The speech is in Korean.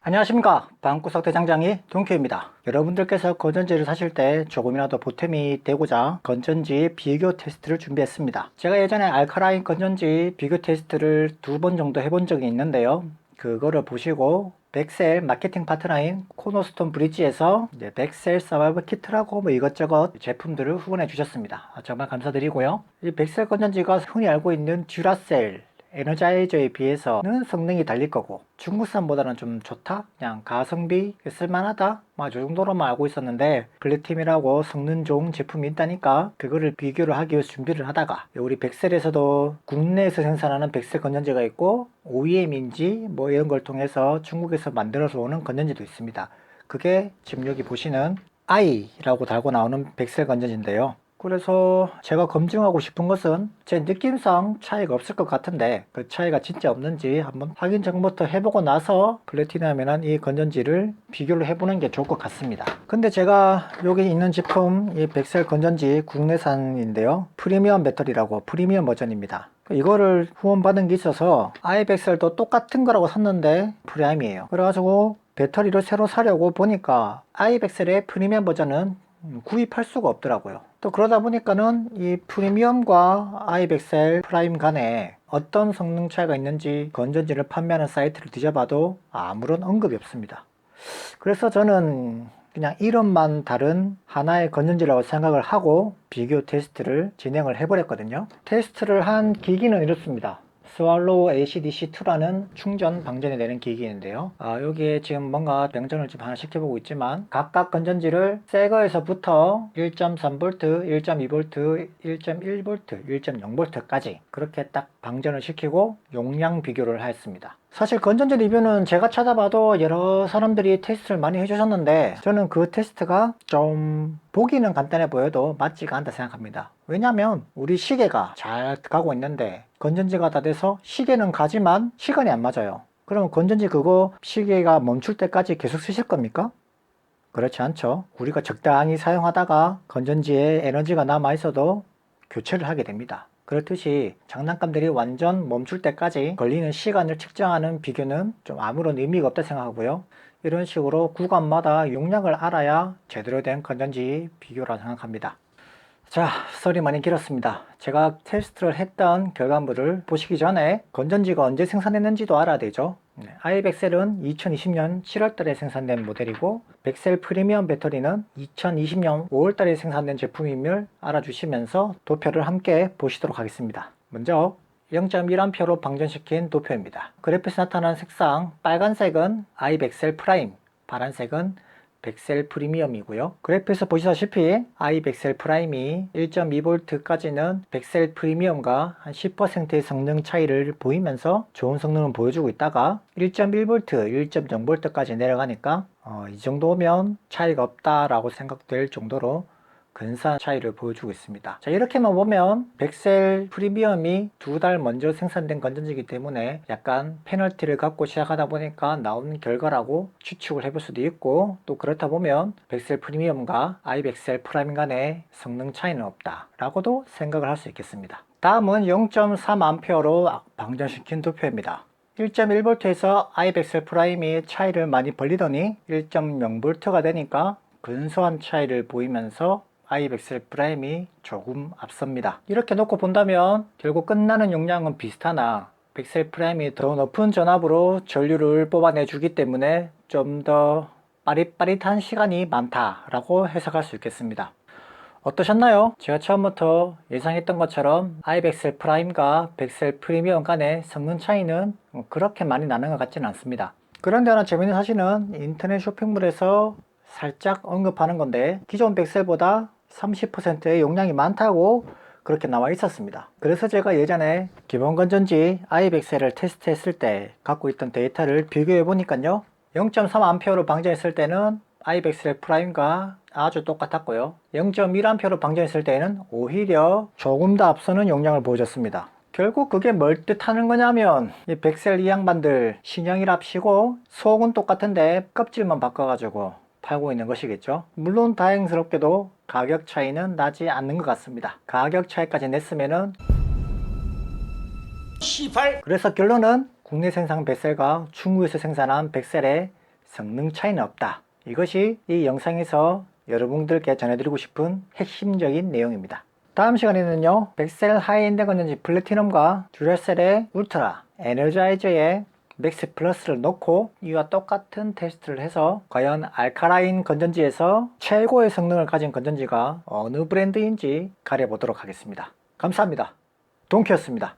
안녕하십니까, 방구석 대장장이 동큐입니다. 여러분들께서 건전지를 사실 때 조금이라도 보탬이 되고자 건전지 비교 테스트를 준비했습니다. 제가 예전에 알카라인 건전지 비교 테스트를 2번 정도 해본 적이 있는데요, 그거를 보시고 백셀 마케팅 파트너인 코너스톤 브릿지에서 백셀 서바이벌 키트라고 이것저것 제품들을 후원해 주셨습니다. 정말 감사드리고요. 이 백셀 건전지가 흔히 알고 있는 듀라셀 에너자이저에 비해서는 성능이 달릴 거고 중국산보다는 좀 좋다? 그냥 가성비 쓸만하다? 이 정도로만 알고 있었는데 블랙팀이라고 성능 좋은 제품이 있다니까 그거를 비교를 하기 위해서 준비를 하다가 우리 백셀에서도 국내에서 생산하는 백셀 건전지가 있고 OEM인지 이런 걸 통해서 중국에서 만들어서 오는 건전지도 있습니다. 그게 지금 여기 보시는 I라고 달고 나오는 백셀 건전지인데요. 그래서 제가 검증하고 싶은 것은 제 느낌상 차이가 없을 것 같은데 그 차이가 진짜 없는지 한번 확인 정보부터 해보고 나서 플래티넘이란 이 건전지를 비교를 해보는 게 좋을 것 같습니다. 근데 제가 여기 있는 제품 이 백셀 건전지 국내산인데요, 프리미엄 배터리라고 프리미엄 버전입니다. 이거를 후원받은 게 있어서 아이백셀도 똑같은 거라고 샀는데 프라임이에요. 그래가지고 배터리를 새로 사려고 보니까 아이백셀의 프리미엄 버전은 구입할 수가 없더라고요. 또 그러다 보니까는 이 프리미엄과 아이백셀 프라임 간에 어떤 성능 차이가 있는지 건전지를 판매하는 사이트를 뒤져봐도 아무런 언급이 없습니다. 그래서 저는 그냥 이름만 다른 하나의 건전지라고 생각을 하고 비교 테스트를 진행을 해버렸거든요. 테스트를 한 기기는 이렇습니다. 스왈로우 ACDC2라는 충전 방전이 되는 기기인데요. 여기에 지금 뭔가 병전을 좀 하나 시켜보고 있지만 각각 건전지를 새 거에서부터 1.3V, 1.2V, 1.1V, 1.0V까지 그렇게 딱 방전을 시키고 용량 비교를 했습니다. 사실 건전지 리뷰는 제가 찾아봐도 여러 사람들이 테스트를 많이 해주셨는데 저는 그 테스트가 좀 보기는 간단해 보여도 맞지가 않다 생각합니다. 왜냐면 우리 시계가 잘 가고 있는데 건전지가 다 돼서 시계는 가지만 시간이 안 맞아요. 그럼 건전지 그거 시계가 멈출 때까지 계속 쓰실 겁니까? 그렇지 않죠. 우리가 적당히 사용하다가 건전지에 에너지가 남아 있어도 교체를 하게 됩니다. 그렇듯이 장난감들이 완전 멈출 때까지 걸리는 시간을 측정하는 비교는 좀 아무런 의미가 없다 생각하고요. 이런 식으로 구간마다 용량을 알아야 제대로 된 건전지 비교라 생각합니다. 자, 썰이 많이 길었습니다. 제가 테스트를 했던 결과물을 보시기 전에 건전지가 언제 생산했는지도 알아야 되죠. 아이백셀은 2020년 7월달에 생산된 모델이고 백셀 프리미엄 배터리는 2020년 5월달에 생산된 제품임을 알아주시면서 도표를 함께 보시도록 하겠습니다. 먼저 0.1A로 방전시킨 도표입니다. 그래프에서 나타난 색상 빨간색은 아이백셀 프라임, 파란색은 백셀 프리미엄이고요. 그래프에서 보시다시피 아이백셀 프라임이 1.2V까지는 백셀 프리미엄과 한 10%의 성능 차이를 보이면서 좋은 성능을 보여주고 있다가 1.1V, 1.0V까지 내려가니까 이 정도면 차이가 없다라고 생각될 정도로 근사한 차이를 보여주고 있습니다. 자, 이렇게만 보면 백셀 프리미엄이 2달 먼저 생산된 건전지이기 때문에 약간 페널티를 갖고 시작하다 보니까 나온 결과라고 추측을 해볼 수도 있고, 또 그렇다 보면 백셀 프리미엄과 아이백셀 프라임 간의 성능 차이는 없다 라고도 생각을 할 수 있겠습니다. 다음은 0.3A로 방전시킨 도표입니다. 1.1V에서 아이백셀 프라임이 차이를 많이 벌리더니 1.0V가 되니까 근소한 차이를 보이면서 아이백셀 프라임이 조금 앞섭니다. 이렇게 놓고 본다면 결국 끝나는 용량은 비슷하나 백셀 프라임이 더 높은 전압으로 전류를 뽑아내 주기 때문에 좀 더 빠릿빠릿한 시간이 많다라고 해석할 수 있겠습니다. 어떠셨나요? 제가 처음부터 예상했던 것처럼 아이백셀 프라임과 백셀 프리미엄 간의 성능 차이는 그렇게 많이 나는 것 같지는 않습니다. 그런데 하나 재밌는 사실은 인터넷 쇼핑몰에서 살짝 언급하는 건데 기존 백셀보다 30%의 용량이 많다고 그렇게 나와 있었습니다. 그래서 제가 예전에 기본 건전지 아이백셀을 테스트했을 때 갖고 있던 데이터를 비교해 보니까요, 0.3A로 방전했을 때는 아이백셀 프라임과 아주 똑같았고요, 0.1A로 방전했을 때는 오히려 조금 더 앞서는 용량을 보여줬습니다. 결국 그게 뭘 뜻하는 거냐면 이 백셀 이 양반들 신형이랍시고 속은 똑같은데 껍질만 바꿔가지고 팔고 있는 것이겠죠. 물론 다행스럽게도 가격 차이는 나지 않는 것 같습니다. 가격 차이까지 냈으면은 그래서 결론은 국내 생산 백셀과 중국에서 생산한 백셀의 성능 차이는 없다. 이것이 이 영상에서 여러분들께 전해드리고 싶은 핵심적인 내용입니다. 다음 시간에는요, 벡셀 하이엔드 건전지 플래티넘과 듀라셀의 울트라, 에너자이저의 맥스 플러스를 놓고 이와 똑같은 테스트를 해서 과연 알카라인 건전지에서 최고의 성능을 가진 건전지가 어느 브랜드인지 가려보도록 하겠습니다. 감사합니다. 동키였습니다.